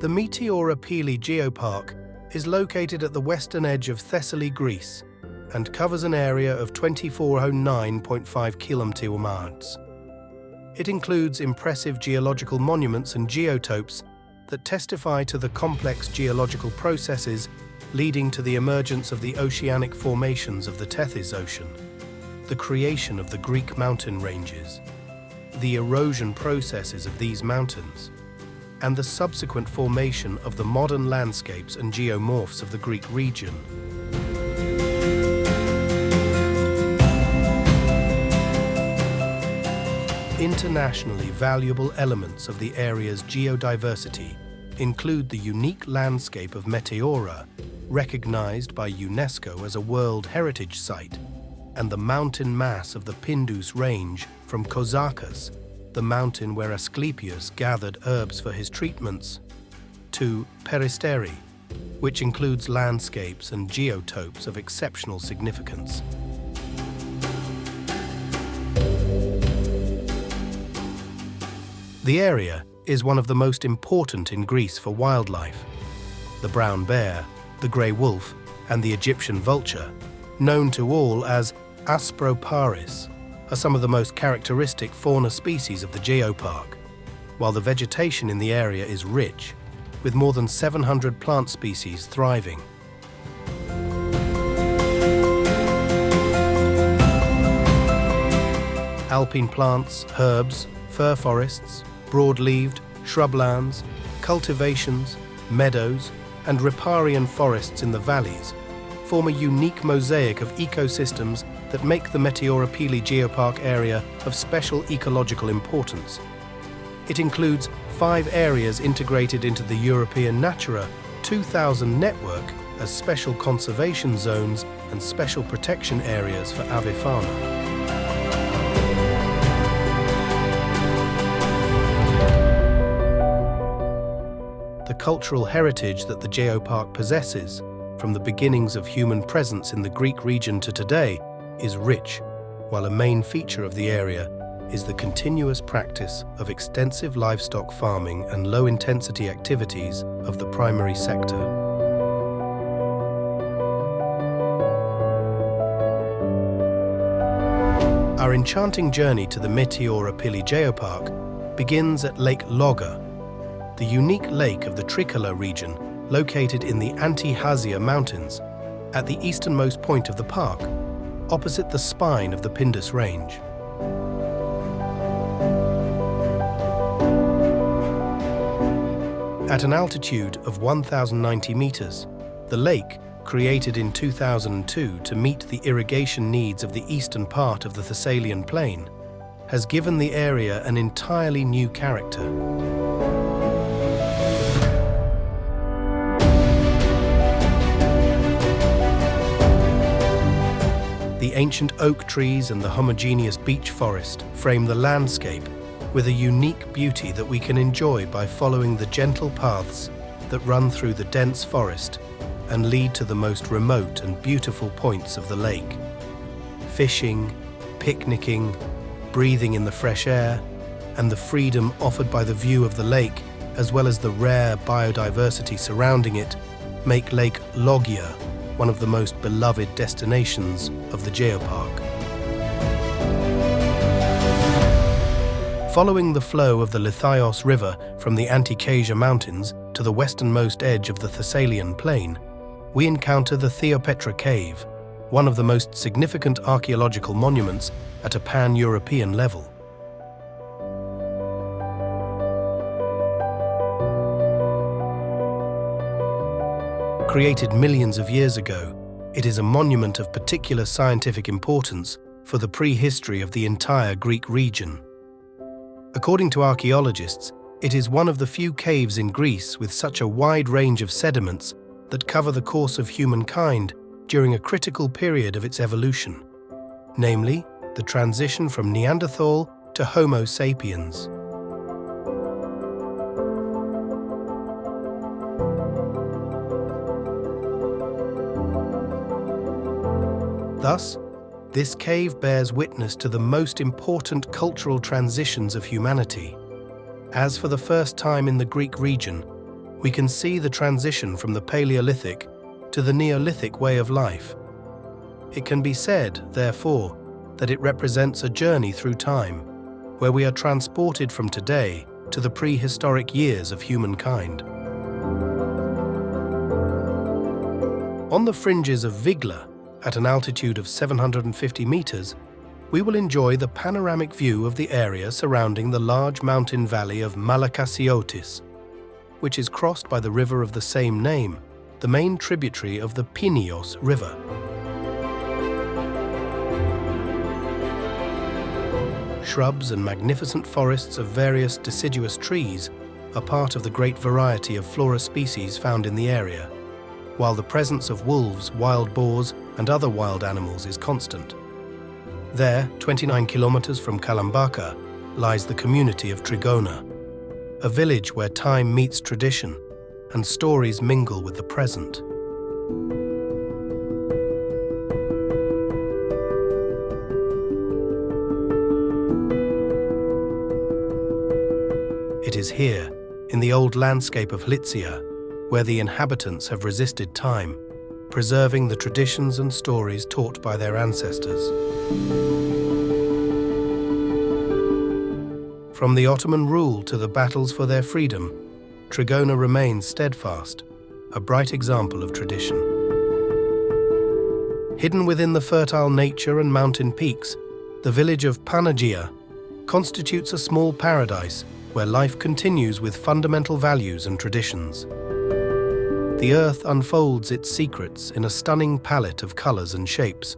The Meteora PYLI Geopark is located at the western edge of Thessaly, Greece, and covers an area of 2409.5 km². It includes impressive geological monuments and geotopes that testify to the complex geological processes leading to the emergence of the oceanic formations of the Tethys Ocean, the creation of the Greek mountain ranges, the erosion processes of these mountains, and the subsequent formation of the modern landscapes and geomorphs of the Greek region. Internationally valuable elements of the area's geodiversity include the unique landscape of Meteora, recognized by UNESCO as a World Heritage Site, and the mountain mass of the Pindus Range from Kozakas, the mountain where Asclepius gathered herbs for his treatments, to Peristeri, which includes landscapes and geotopes of exceptional significance. The area is one of the most important in Greece for wildlife. The brown bear, the grey wolf, and the Egyptian vulture, known to all as Aspropaaris, are some of the most characteristic fauna species of the geopark, while the vegetation in the area is rich, with more than 700 plant species thriving. Alpine plants, herbs, fir forests, broad-leaved, shrublands, cultivations, meadows, and riparian forests in the valleys form a unique mosaic of ecosystems that make the Meteora PYLI Geopark area of special ecological importance. It includes 5 areas integrated into the European Natura 2000 network as special conservation zones and special protection areas for avifauna. The cultural heritage that the geopark possesses, from the beginnings of human presence in the Greek region to today, is rich, while a main feature of the area is the continuous practice of extensive livestock farming and low-intensity activities of the primary sector. Our enchanting journey to the Meteora PYLI Geopark begins at Lake Loga, the unique lake of the Trikala region located in the Antihasia Mountains at the easternmost point of the park, opposite the spine of the Pindus Range. At an altitude of 1,090 meters, the lake, created in 2002 to meet the irrigation needs of the eastern part of the Thessalian plain, has given the area an entirely new character. The ancient oak trees and the homogeneous beech forest frame the landscape with a unique beauty that we can enjoy by following the gentle paths that run through the dense forest and lead to the most remote and beautiful points of the lake. Fishing, picnicking, breathing in the fresh air, and the freedom offered by the view of the lake, as well as the rare biodiversity surrounding it, make Lake Logia one of the most beloved destinations of the geopark. Following the flow of the Lithios River from the Antichasia Mountains to the westernmost edge of the Thessalian plain, we encounter the Theopetra Cave, one of the most significant archaeological monuments at a pan-European level. Created millions of years ago, it is a monument of particular scientific importance for the prehistory of the entire Greek region. According to archaeologists, it is one of the few caves in Greece with such a wide range of sediments that cover the course of humankind during a critical period of its evolution, namely the transition from Neanderthal to Homo sapiens. Thus, this cave bears witness to the most important cultural transitions of humanity, As for the first time in the Greek region, we can see the transition from the Paleolithic to the Neolithic way of life. It can be said, therefore, that it represents a journey through time, where we are transported from today to the prehistoric years of humankind. On the fringes of Vigla, at an altitude of 750 meters, we will enjoy the panoramic view of the area surrounding the large mountain valley of Malakasiotis, which is crossed by the river of the same name, the main tributary of the Pinios River. Shrubs and magnificent forests of various deciduous trees are part of the great variety of flora species found in the area, while the presence of wolves, wild boars, and other wild animals is constant. There, 29 kilometers from Kalambaka, lies the community of Trikala, a village where time meets tradition and stories mingle with the present. It is here, in the old landscape of Hlitsia, where the inhabitants have resisted time, preserving the traditions and stories taught by their ancestors. From the Ottoman rule to the battles for their freedom, Trikala remains steadfast, a bright example of tradition. Hidden within the fertile nature and mountain peaks, the village of Panagia constitutes a small paradise where life continues with fundamental values and traditions. The earth unfolds its secrets in a stunning palette of colors and shapes.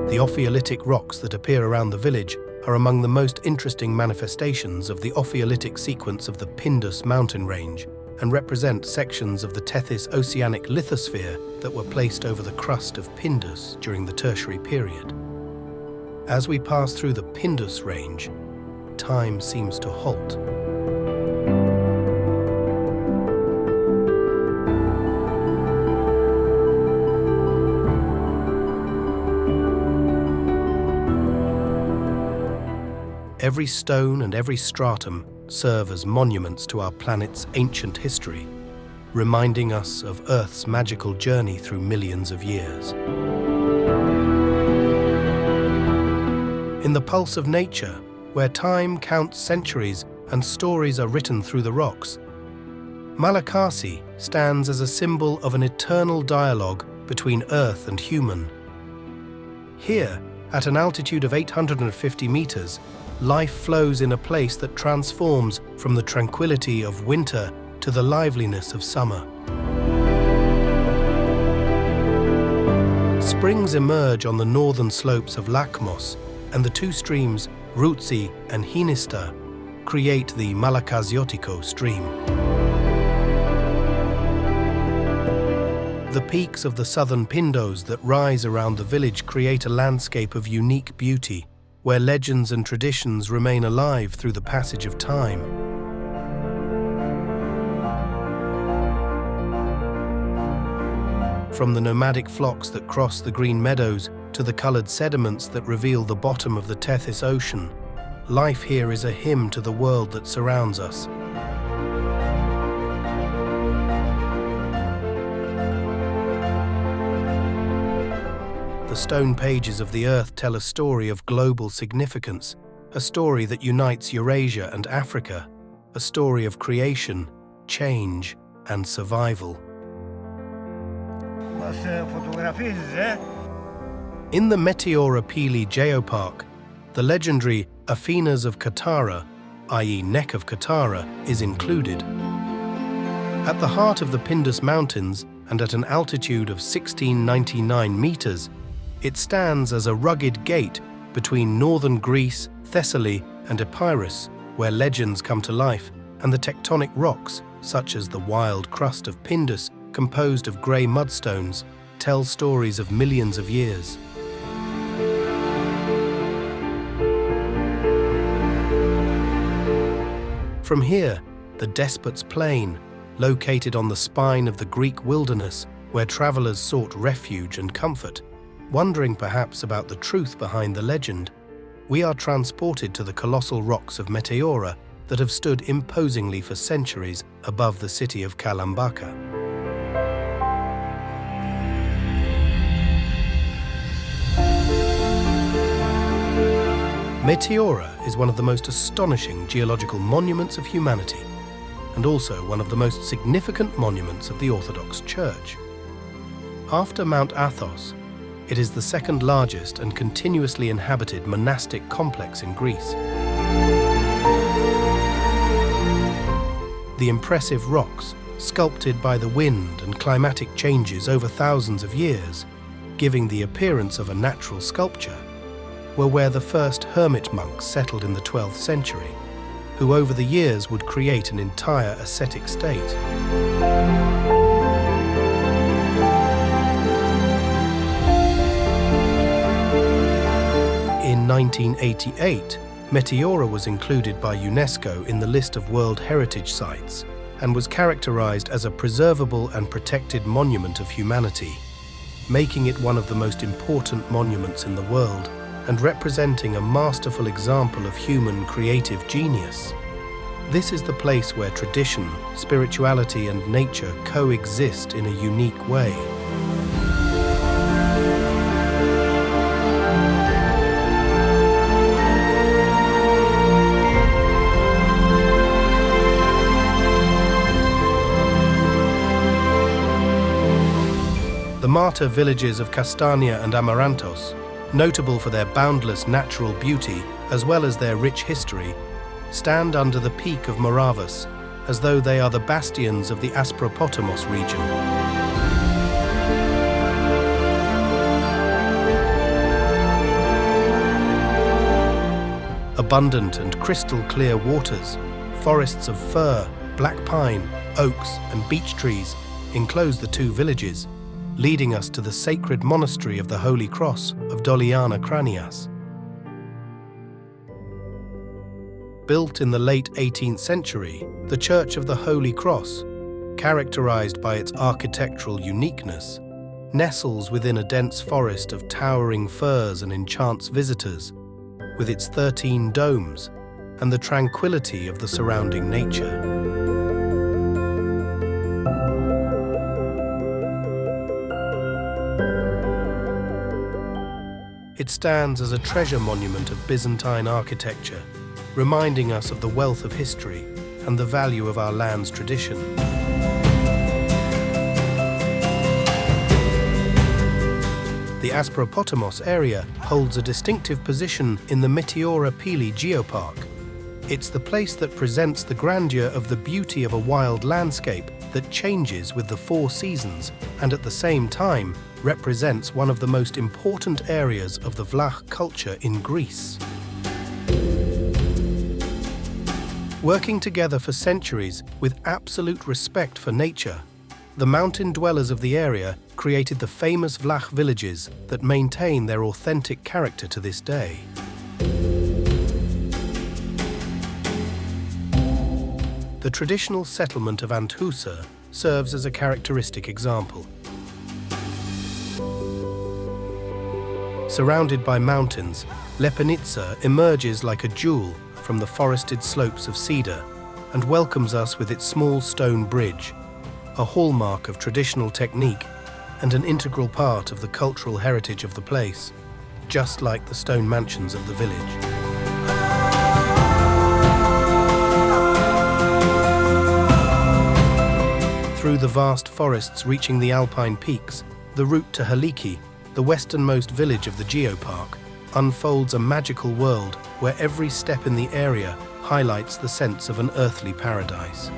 The ophiolitic rocks that appear around the village are among the most interesting manifestations of the ophiolitic sequence of the Pindus mountain range and represent sections of the Tethys oceanic lithosphere that were placed over the crust of Pindus during the Tertiary period. As we pass through the Pindus range, time seems to halt. Every stone and every stratum serve as monuments to our planet's ancient history, reminding us of Earth's magical journey through millions of years. In the pulse of nature, where time counts centuries and stories are written through the rocks, Malakasi stands as a symbol of an eternal dialogue between Earth and human. Here, at an altitude of 850 meters, life flows in a place that transforms from the tranquility of winter to the liveliness of summer. Springs emerge on the northern slopes of Lakmos, and the two streams, Rutsi and Hinista, create the Malakasiotico stream. The peaks of the southern Pindos that rise around the village create a landscape of unique beauty, where legends and traditions remain alive through the passage of time. From the nomadic flocks that cross the green meadows to the colored sediments that reveal the bottom of the Tethys Ocean, life here is a hymn to the world that surrounds us. The stone pages of the earth tell a story of global significance, a story that unites Eurasia and Africa, a story of creation, change, and survival. In the Meteora PYLI GEOPARK, the legendary Athenas of Katara, i.e. Neck of Katara, is included. At the heart of the Pindus Mountains and at an altitude of 1699 meters, it stands as a rugged gate between northern Greece, Thessaly, and Epirus, where legends come to life, and the tectonic rocks, such as the wild crust of Pindus, composed of grey mudstones, tell stories of millions of years. From here, the Despot's Plain, located on the spine of the Greek wilderness, where travelers sought refuge and comfort, wondering perhaps about the truth behind the legend, we are transported to the colossal rocks of Meteora that have stood imposingly for centuries above the city of Kalambaka. Meteora is one of the most astonishing geological monuments of humanity, and also one of the most significant monuments of the Orthodox Church. After Mount Athos, it is the second largest and continuously inhabited monastic complex in Greece. The impressive rocks, sculpted by the wind and climatic changes over thousands of years, giving the appearance of a natural sculpture, were where the first hermit monks settled in the 12th century, who over the years would create an entire ascetic state. In 1988, Meteora was included by UNESCO in the list of World Heritage Sites and was characterized as a preservable and protected monument of humanity, making it one of the most important monuments in the world and representing a masterful example of human creative genius. This is the place where tradition, spirituality, and nature coexist in a unique way. The martyr villages of Castania and Amarantos, notable for their boundless natural beauty as well as their rich history, stand under the peak of Moravas as though they are the bastions of the Aspropotamos region. Abundant and crystal clear waters, forests of fir, black pine, oaks and beech trees enclose the two villages, leading us to the sacred monastery of the Holy Cross of Doliana Kranias. Built in the late 18th century, the Church of the Holy Cross, characterized by its architectural uniqueness, nestles within a dense forest of towering firs and enchants visitors, with its 13 domes and the tranquility of the surrounding nature. It stands as a treasure monument of Byzantine architecture, reminding us of the wealth of history and the value of our land's tradition. The Aspropotamos area holds a distinctive position in the Meteora PYLI GEOPARK. It's the place that presents the grandeur of the beauty of a wild landscape that changes with the 4 seasons and at the same time represents one of the most important areas of the Vlach culture in Greece. Working together for centuries with absolute respect for nature, the mountain dwellers of the area created the famous Vlach villages that maintain their authentic character to this day. The traditional settlement of Anthusa serves as a characteristic example. Surrounded by mountains, Lepenitsa emerges like a jewel from the forested slopes of cedar and welcomes us with its small stone bridge, a hallmark of traditional technique and an integral part of the cultural heritage of the place, just like the stone mansions of the village. Through the vast forests reaching the alpine peaks, the route to Haliki, the westernmost village of the GEOPARK, unfolds a magical world where every step in the area highlights the sense of an earthly paradise.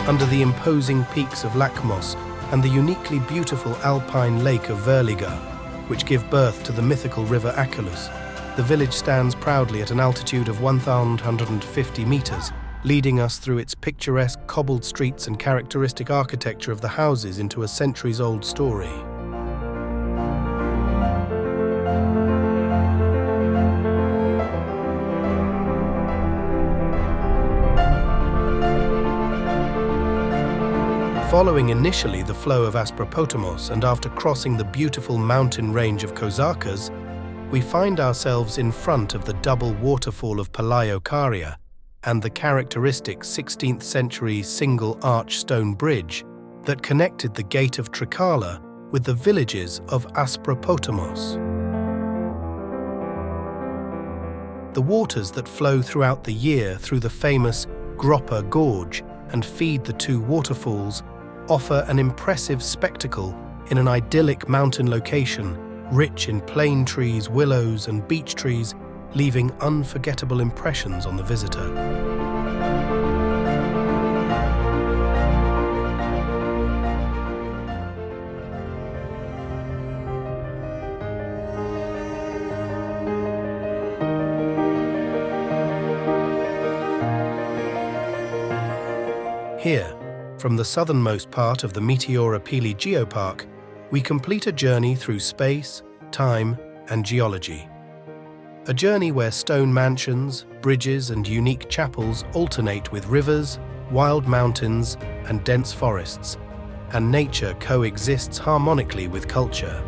Under the imposing peaks of Lakmos and the uniquely beautiful alpine lake of Verliga, which give birth to the mythical river Achelous, the village stands proudly at an altitude of 1,150 meters, leading us through its picturesque cobbled streets and characteristic architecture of the houses into a centuries-old story. Following initially the flow of Asprapotamos and after crossing the beautiful mountain range of Kozakas, we find ourselves in front of the double waterfall of PYLI and the characteristic 16th century single-arch stone bridge that connected the gate of Trikala with the villages of Asprapotamos. The waters that flow throughout the year through the famous Groppa Gorge and feed the two waterfalls offer an impressive spectacle in an idyllic mountain location rich in plane trees, willows and beech trees, leaving unforgettable impressions on the visitor. Here, from the southernmost part of the Meteora PYLI GEOPARK, we complete a journey through space, time, and geology. A journey where stone mansions, bridges, and unique chapels alternate with rivers, wild mountains, and dense forests, and nature coexists harmonically with culture.